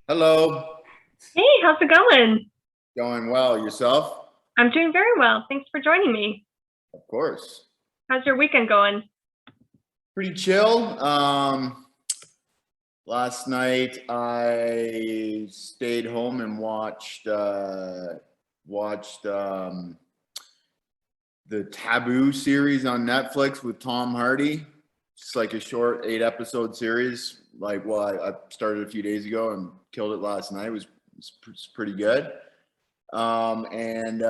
Hello. Hey, how's it going? Going well. Yourself? I'm doing very well. Thanks for joining me. Of course. How's your weekend going? Pretty chill. Last night I stayed home and watched the Taboo series on Netflix with Tom Hardy. It's like a short 8 episode series. I started a few days ago and killed it last night. It was pretty good. And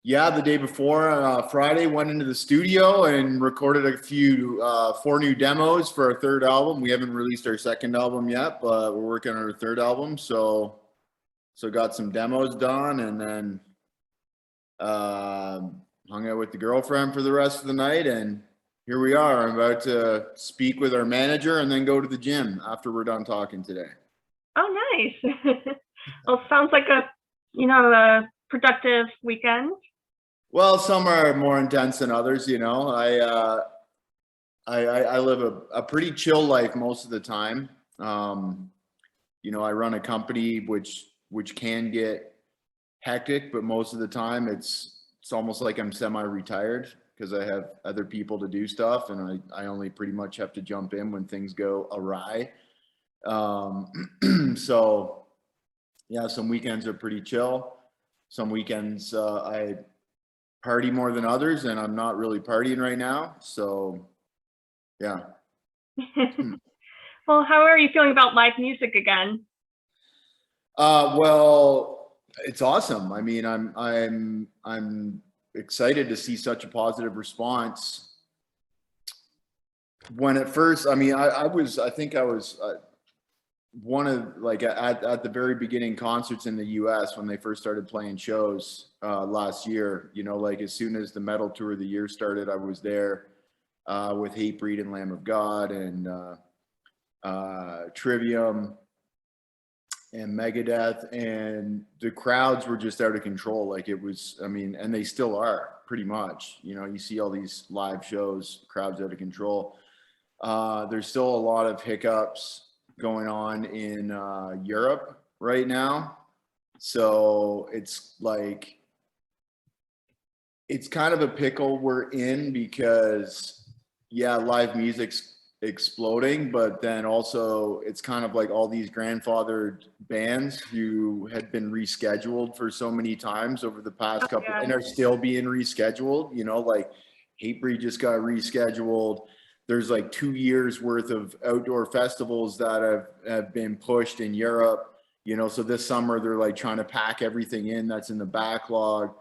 Yeah, the day before, Friday, went into the studio and recorded four new demos for our third album. We haven't released our second album yet, but we're working on our third album. So got some demos done, and then hung out with the girlfriend for the rest of the night. And here we are. I'm about to speak with our manager and then go to the gym after we're done talking today. Oh, nice. Well, sounds like a productive weekend. Well, some are more intense than others. I live a pretty chill life most of the time. I run a company which can get hectic, but most of the time it's almost like I'm semi-retired because I have other people to do stuff, and I only pretty much have to jump in when things go awry. So yeah, some weekends are pretty chill. Some weekends I party more than others, and I'm not really partying right now. So yeah. Well, how are you feeling about live music again? Well, it's awesome. I mean, I'm excited to see such a positive response. When at first, I mean, I think I was one of like at the very beginning concerts in the US when they first started playing shows last year. Like as soon as the metal tour of the year started, I was there with Hatebreed and Lamb of God and Trivium and Megadeth, and the crowds were just out of control. Like it was, I mean, and they still are pretty much. You see all these live shows, crowds out of control. There's still a lot of hiccups going on in Europe right now. So it's kind of a pickle we're in because, yeah, live music's exploding, but then also it's kind of like all these grandfathered bands who had been rescheduled for so many times over the past couple Yeah. and are still being rescheduled. Like Hatebreed just got rescheduled. There's like 2 years worth of outdoor festivals that have been pushed in Europe. So this summer they're like trying to pack everything in that's in the backlog.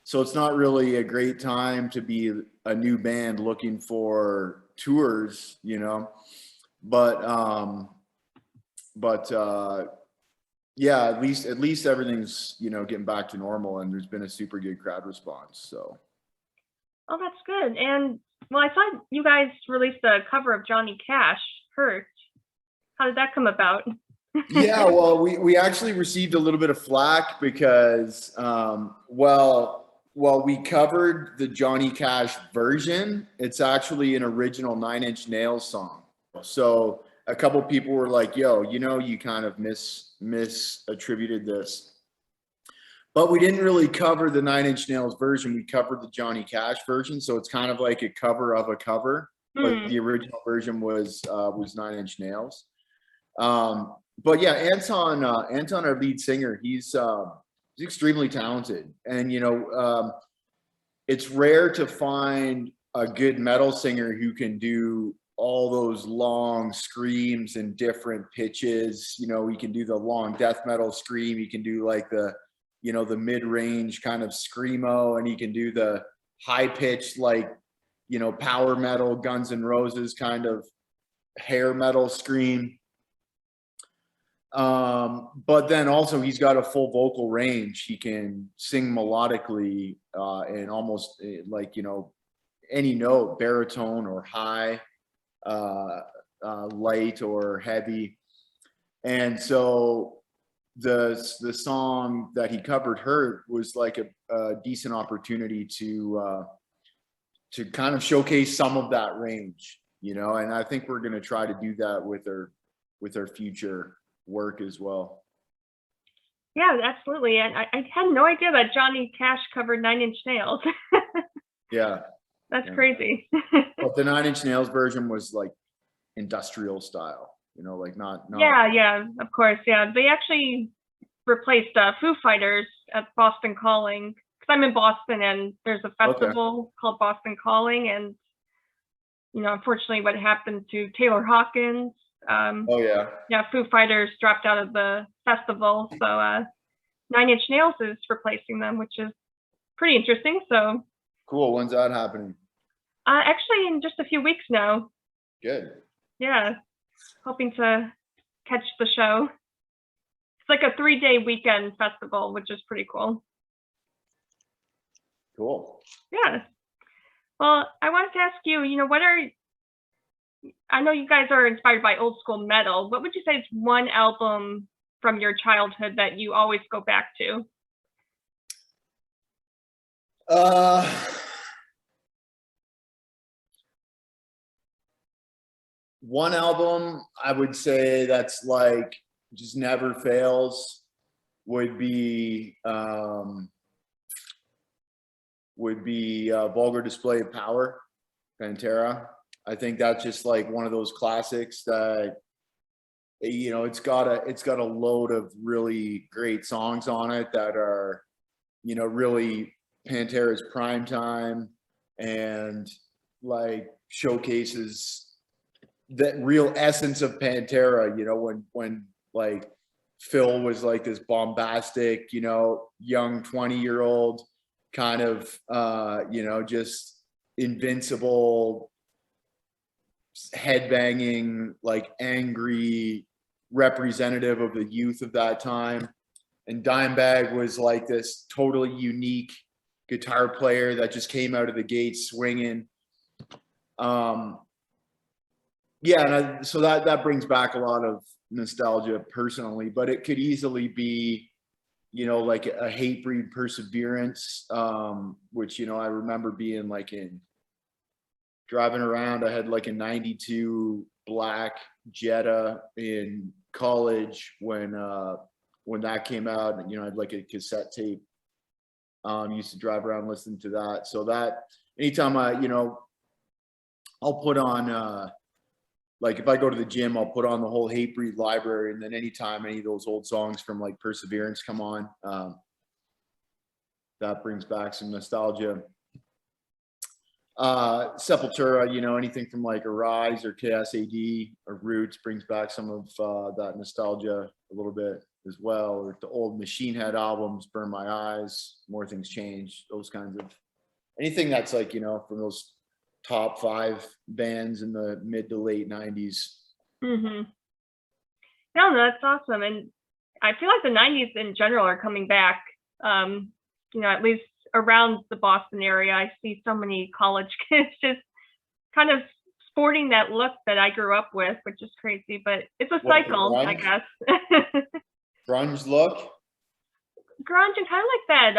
So it's not really a great time to be a new band looking for tours, but yeah, at least everything's getting back to normal, and there's been a super good crowd response. So Oh, that's good. And well, I saw you guys released a cover of Johnny Cash, Hurt. How did that come about? yeah, well, we actually received a little bit of flack because well, we covered the Johnny Cash version. It's actually an original Nine Inch Nails song. So a couple people were like, "Yo, you kind of misattributed this." But we didn't really cover the Nine Inch Nails version. We covered the Johnny Cash version, so it's kind of like a cover of a cover. But the original version was Nine Inch Nails. But yeah, Anton, our lead singer, he's extremely talented, and it's rare to find a good metal singer who can do all those long screams and different pitches. He can do the long death metal scream. He can do like the mid-range kind of screamo, and he can do the high pitched like power metal Guns N' Roses kind of hair metal scream. But then also he's got a full vocal range. He can sing melodically and almost like any note, baritone or high, light or heavy. And so the song that he covered, "Hurt," was like a decent opportunity to kind of showcase some of that range, and I think we're going to try to do that with our future work as well. Yeah, absolutely. And I had no idea that Johnny Cash covered Nine Inch Nails. Yeah. That's Yeah. crazy. But the Nine Inch Nails version was like industrial style, you know, like not. Yeah, of course. Yeah, they actually replaced Foo Fighters at Boston Calling, because I'm in Boston and there's a festival called Boston Calling, and unfortunately, what happened to Taylor Hawkins. Oh yeah. Yeah, Foo Fighters dropped out of the festival, so Nine Inch Nails is replacing them, which is pretty interesting. So Cool. When's that happening? actually, in just a few weeks now. Good. Yeah, hoping to catch the show. It's like a 3-day weekend festival, which is pretty cool. Cool. Yeah. Well, I wanted to ask you, I know you guys are inspired by old school metal. What would you say is one album from your childhood that you always go back to? One album I would say that's like just never fails would be Vulgar Display of Power, Pantera. I think that's just like one of those classics that, it's got a load of really great songs on it that are, really Pantera's prime time, and like showcases that real essence of Pantera, when like Phil was like this bombastic, young 20-year-old kind of, just invincible, headbanging, like angry representative of the youth of that time. And Dimebag was like this totally unique guitar player that just came out of the gate swinging. Yeah, and so that brings back a lot of nostalgia personally, but it could easily be, like a Hatebreed Perseverance, which, I remember being like driving around. I had like a 92 black Jetta in college when that came out, and, I had like a cassette tape. Used to drive around listening to that. So that anytime I'll put on, like if I go to the gym, I'll put on the whole Hatebreed library, and then anytime any of those old songs from like Perseverance come on, that brings back some nostalgia. Sepultura, anything from like Arise or KSAD or Roots brings back some of that nostalgia a little bit as well. Or the old Machine Head albums, Burn My Eyes, More Things Change, those kinds of anything that's like, from those top 5 bands in the mid to late 90s. No, that's awesome. And I feel like the 90s in general are coming back. At least around the Boston area, I see so many college kids just kind of sporting that look that I grew up with, which is crazy, but it's a cycle, I guess. Grunge look? Grunge and kind of like that,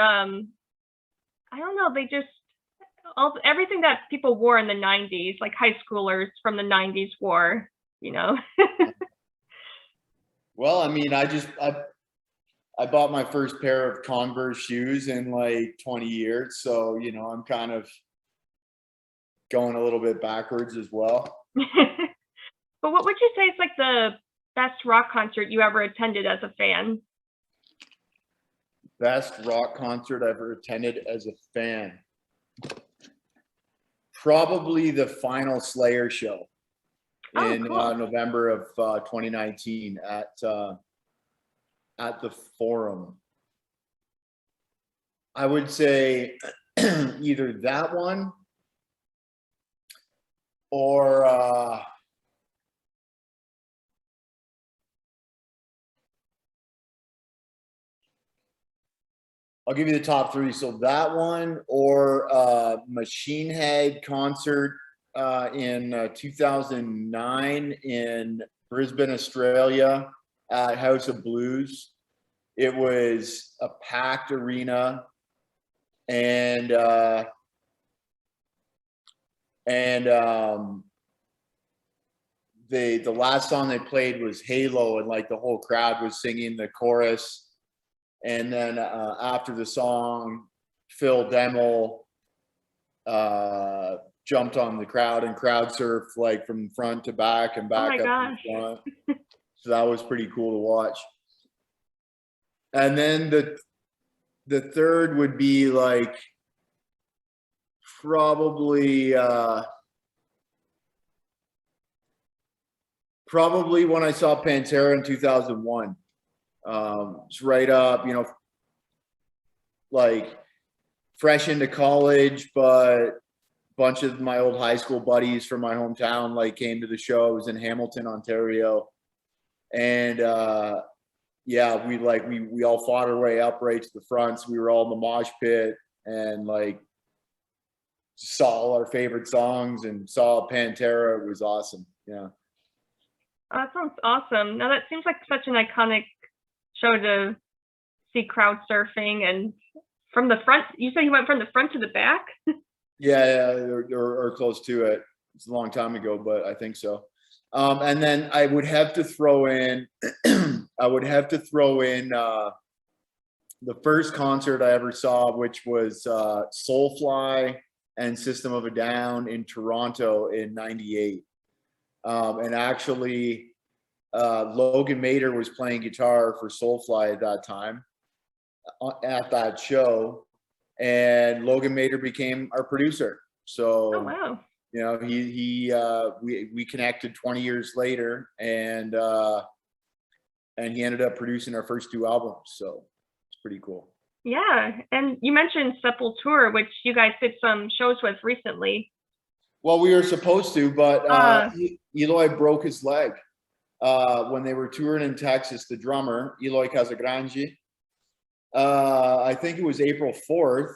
I don't know, they just, everything that people wore in the 90s, like high schoolers from the 90s wore, Well, I mean, I bought my first pair of Converse shoes in like 20 years. So, I'm kind of going a little bit backwards as well. But what would you say is like the best rock concert you ever attended as a fan? Best rock concert I ever attended as a fan. Probably the final Slayer show in cool. November of 2019 at the Forum. I would say either that one or I'll give you the top 3. So that one or Machine Head concert in 2009 in Brisbane, Australia at House of Blues. It was a packed arena, and the last song they played was Halo, and like the whole crowd was singing the chorus. And then after the song, Phil Demmel jumped on the crowd and crowd surfed like from front to back and back up to the front. So that was pretty cool to watch. And then the third would be like probably when I saw Pantera in 2001. It's right up, like fresh into college, but a bunch of my old high school buddies from my hometown like came to the show. It was in Hamilton, Ontario. And yeah, we all fought our way up right to the front. So we were all in the mosh pit and like saw all our favorite songs and saw Pantera. It was awesome. Yeah. Oh, that sounds awesome. Now that seems like such an iconic show to see crowd surfing, and from the front. You said you went from the front to the back? Yeah, or close to it. It's a long time ago, but I think so. And then I would have to throw in the first concert I ever saw, which was Soulfly and System of a Down in Toronto in '98. And actually, Logan Mader was playing guitar for Soulfly at that time at that show, and Logan Mader became our producer. So, oh, wow. We connected 20 years later, and he ended up producing our first 2 albums. So it's pretty cool. Yeah, and you mentioned Sepultura, which you guys did some shows with recently. Well, we were supposed to, but Eloy broke his leg when they were touring in Texas. The drummer, Eloy Casagrande, I think it was April 4th.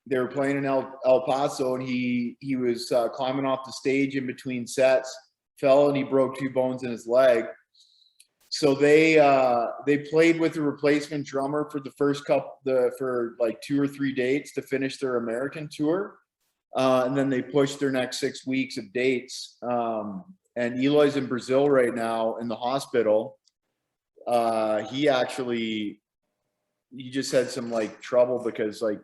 They were playing in El Paso, and he was climbing off the stage in between sets, fell, and he broke 2 bones in his leg. So they played with the replacement drummer for the first for like 2 or 3 dates to finish their American tour. And then they pushed their next 6 weeks of dates. And Eloy's in Brazil right now in the hospital. He just had some like trouble because like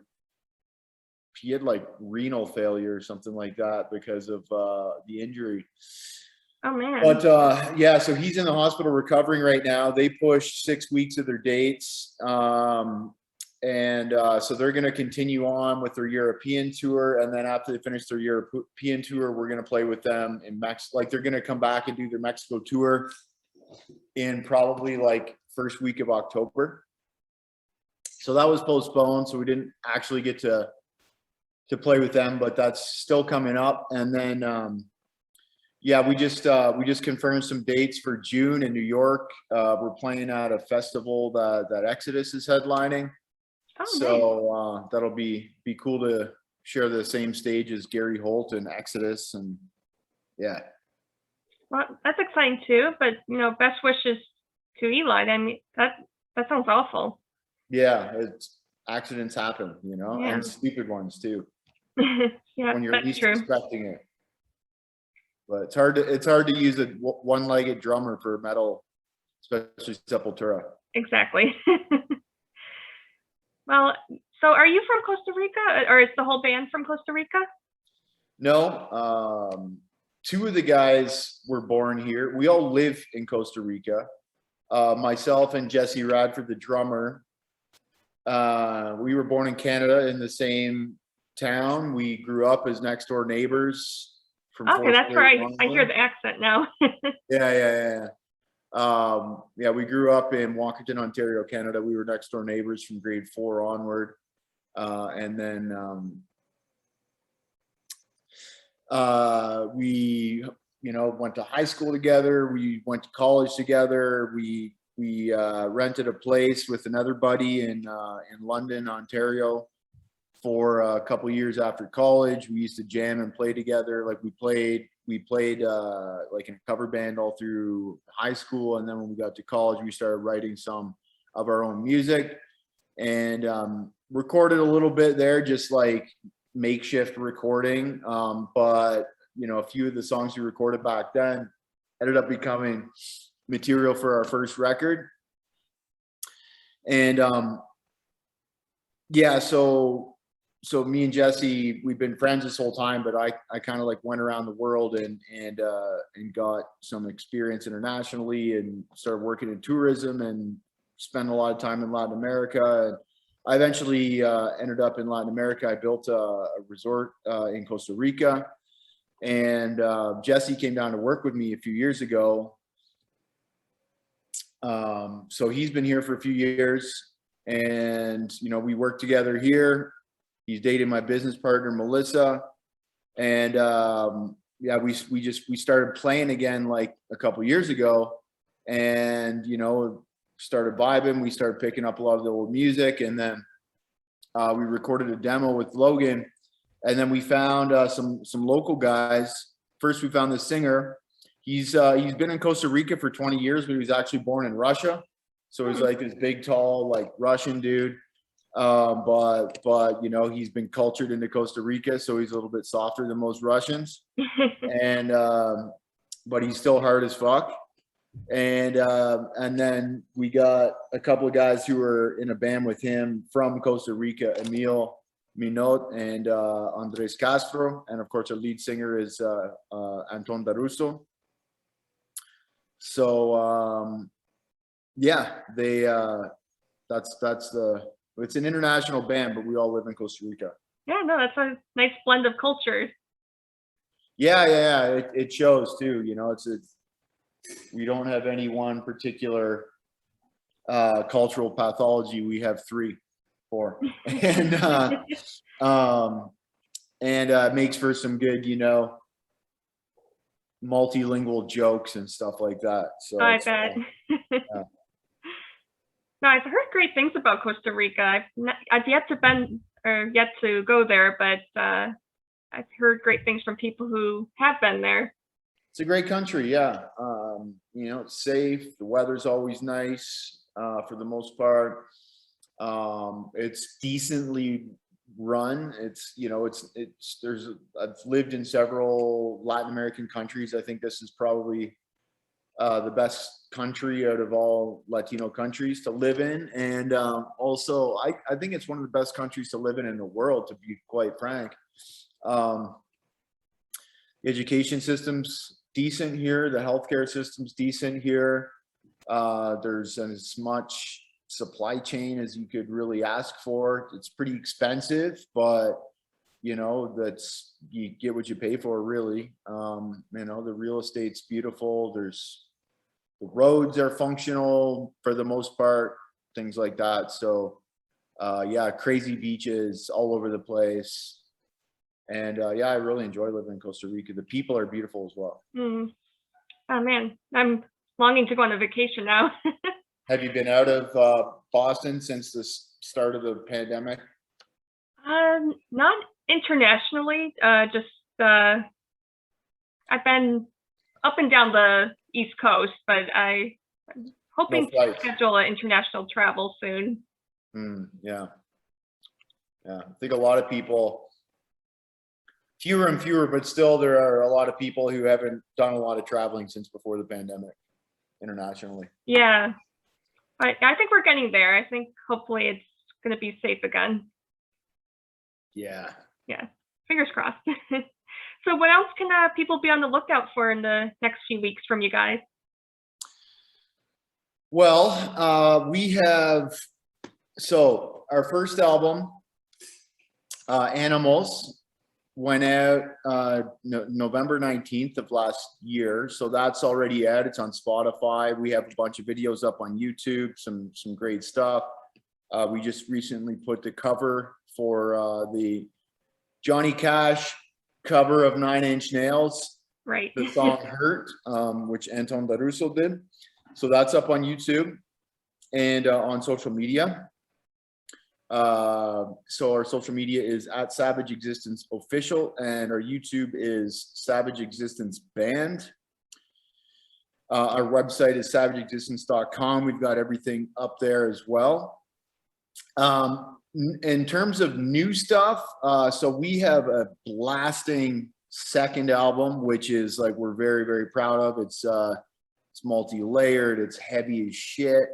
he had like renal failure or something like that because of the injury. Oh man. But yeah, so he's in the hospital recovering right now. They pushed 6 weeks of their dates. So they're going to continue on with their European tour. And then after they finish their European tour, we're going to play with them in Mexico. Like they're going to come back and do their Mexico tour in probably like first week of October. So that was postponed. So we didn't actually get to play with them, but that's still coming up. And then, yeah, we just confirmed some dates for June in New York. We're playing at a festival that Exodus is headlining. Oh, so nice. That'll be cool to share the same stage as Gary Holt and Exodus, and yeah. Well, that's exciting too. But best wishes to Eli. I mean, that sounds awful. Yeah, accidents happen, Yeah. and stupid ones too. Yeah, when you're that's least true. expecting it. But it's hard to use a one-legged drummer for metal, especially Sepultura. Exactly. Well, so are you from Costa Rica, or is the whole band from Costa Rica? No, 2 of the guys were born here. We all live in Costa Rica. Myself and Jesse Radford, the drummer, we were born in Canada in the same town. We grew up as next door neighbors. Okay, that's where I hear the accent now. Yeah. Yeah, we grew up in Washington, Ontario, Canada. We were next door neighbors from grade 4 onward. And then we, went to high school together. We went to college together. We rented a place with another buddy in London, Ontario for a couple of years after college. We used to jam and play together. Like we played like in a cover band all through high school. And then when we got to college, we started writing some of our own music and recorded a little bit there, just like makeshift recording. But a few of the songs we recorded back then ended up becoming material for our first record. And yeah, so me and Jesse, we've been friends this whole time, but I kind of like went around the world and got some experience internationally and started working in tourism and spent a lot of time in Latin America. And I eventually ended up in Latin America. I built a resort in Costa Rica, and Jesse came down to work with me a few years ago. So he's been here for a few years, and you know, we work together here. He's dated my business partner Melissa, and yeah, we started playing again like a couple years ago, and you know, started vibing. We started picking up a lot of the old music, and then we recorded a demo with Logan, and then we found some local guys. First, we found this singer. He's been in Costa Rica for 20 years, but he was actually born in Russia. So he's like this big, tall, like Russian dude. But you know, he's been cultured into Costa Rica, so he's a little bit softer than most Russians. And but he's still hard as fuck. And then we got a couple of guys who were in a band with him from Costa Rica, Emil Minot and Andres Castro, and of course our lead singer is Anton Daruso. So yeah, they it's an international band, but we all live in Costa Rica. Yeah, no, that's a nice blend of cultures. Yeah. It shows too. You know, it's we don't have any one particular cultural pathology. We have 3, 4, and makes for some good, you know, multilingual jokes and stuff like that. So I bet. Yeah. No, I've heard great things about Costa Rica. I've yet to go there, but I've heard great things from people who have been there. It's a great country, yeah. You know, it's safe. The weather's always nice for the most part. It's decently run. It's, you know, I've lived in several Latin American countries. I think this is probably the best country out of all Latino countries to live in. And also, I think it's one of the best countries to live in the world, to be quite frank. Education system's decent here. The healthcare system's decent here. There's as much supply chain as you could really ask for. It's pretty expensive, but you know, you get what you pay for, really. You know, the real estate's beautiful. The roads are functional for the most part, things like that. So yeah, crazy beaches all over the place. And yeah, I really enjoy living in Costa Rica. The people are beautiful as well. Oh man, I'm longing to go on a vacation now. Have you been out of Boston since the start of the pandemic? Not internationally. Just I've been up and down the East Coast, but I'm hoping to schedule an international travel soon. Yeah. I think a lot of people, fewer and fewer, but still there are a lot of people who haven't done a lot of traveling since before the pandemic internationally. Yeah, I think we're getting there. I think hopefully it's going to be safe again. Yeah, fingers crossed. So what else can people be on the lookout for in the next few weeks from you guys? Well, we have, so our first album, Animals, went out November 19th of last year. So that's already out. It's on Spotify. We have a bunch of videos up on YouTube, some great stuff. We just recently put the cover for the Johnny Cash cover of 9 Inch Nails, right? The song Hurt, which Anton Daruso did. So that's up on YouTube and on social media. So our social media is at Savage Existence Official, and our YouTube is Savage Existence Band. Our website is savageexistence.com. We've got everything up there as well. In terms of new stuff, so we have a blasting second album, which is like we're very, very proud of. It's multi-layered, it's heavy as shit.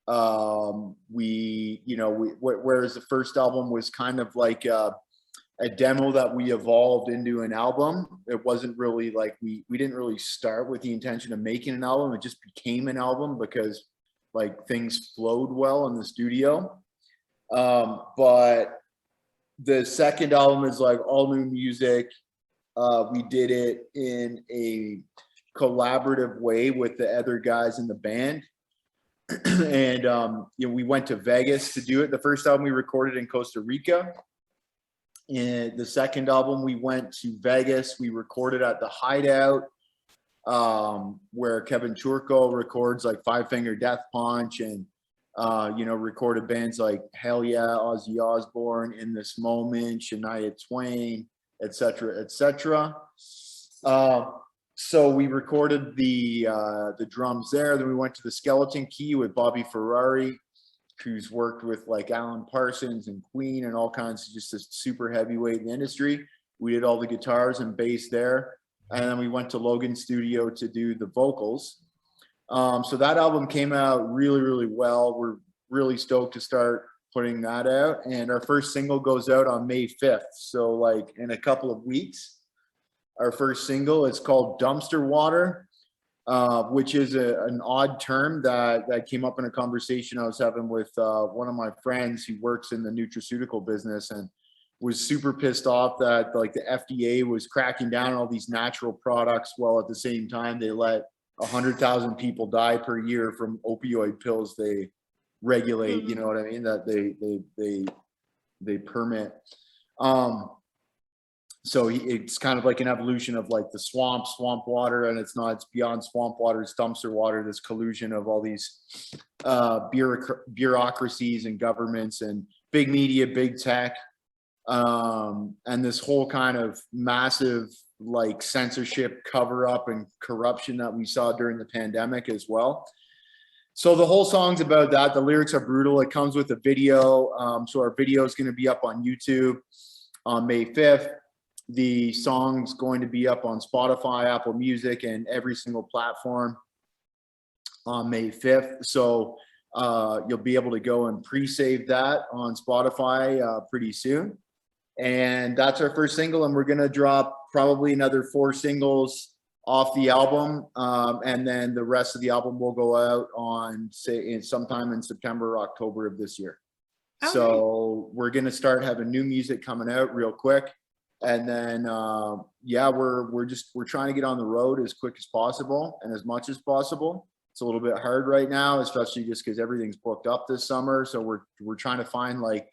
Whereas the first album was kind of like a demo that we evolved into an album. It wasn't really like we didn't really start with the intention of making an album. It just became an album because like things flowed well in the studio. But the second album is like all new music. We did it in a collaborative way with the other guys in the band. And we went to Vegas to do it. The first album we recorded in Costa Rica. And the second album we went to Vegas. We recorded at the Hideout, where Kevin Churko records like Five Finger Death Punch, and recorded bands like Hell Yeah, Ozzy Osbourne, In This Moment, Shania Twain, etc., etc. So we recorded the drums there. Then we went to the Skeleton Key with Bobby Ferrari, who's worked with like Alan Parsons and Queen and all kinds of just a super heavyweight in the industry. We did all the guitars and bass there. And then we went to Logan's studio to do the vocals. So that album came out really, really well. We're really stoked to start putting that out. And our first single goes out on May 5th. So like in a couple of weeks, our first single, it's called Dumpster Water, which is an odd term that came up in a conversation I was having with one of my friends who works in the nutraceutical business, and was super pissed off that like the FDA was cracking down on all these natural products while at the same time they let 100,000 people die per year from opioid pills they regulate. You know what I mean? That they permit. So it's kind of like an evolution of like the swamp water, and it's beyond swamp water, it's dumpster water, this collusion of all these bureaucracies and governments and big media, big tech, and this whole kind of massive like censorship, cover up, and corruption that we saw during the pandemic as well. So the whole song's about that. The lyrics are brutal. It comes with a video. So our video is going to be up on YouTube on May 5th. The song's going to be up on Spotify, Apple Music, and every single platform on May 5th. So you'll be able to go and pre-save that on Spotify pretty soon. And that's our first single, and we're going to drop probably another 4 singles off the album, and then the rest of the album will go out on sometime in September or October of this year. Okay. So we're going to start having new music coming out real quick. And then, we're trying to get on the road as quick as possible and as much as possible. It's a little bit hard right now, especially just because everything's booked up this summer. So we're trying to find like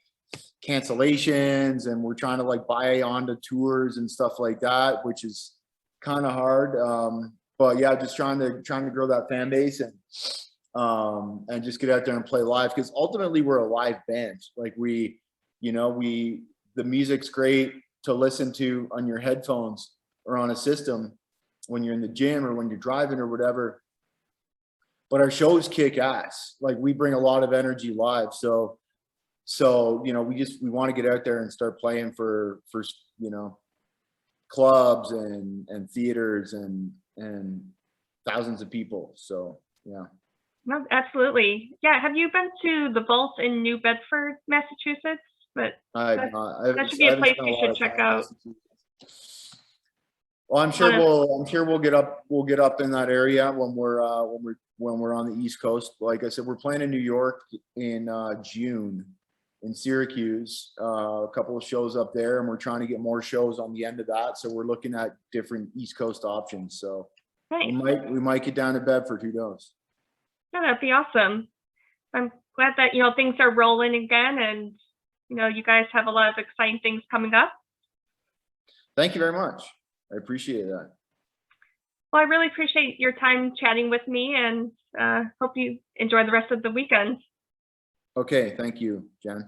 cancellations, and we're trying to like buy onto tours and stuff like that, which is kind of hard. But yeah, just trying to grow that fan base and just get out there and play live, because ultimately we're a live band. Like the music's great to listen to on your headphones or on a system when you're in the gym or when you're driving or whatever, but our shows kick ass. Like we bring a lot of energy live. So we want to get out there and start playing for clubs and theaters and thousands of people. So yeah. No, absolutely. Yeah. Have you been to the Vault in New Bedford, Massachusetts? But that should be a place you should check out. Well, I'm sure we'll get up in that area when we're on the East Coast. Like I said, we're playing in New York in June, in Syracuse, a couple of shows up there, and we're trying to get more shows on the end of that. So we're looking at different East Coast options. So nice. we might get down to Bedford. Who knows? Yeah, that'd be awesome. I'm glad that things are rolling again, and you guys have a lot of exciting things coming up. Thank you very much. I appreciate that. Well, I really appreciate your time chatting with me, and hope you enjoy the rest of the weekend. Okay. Thank you, Jen.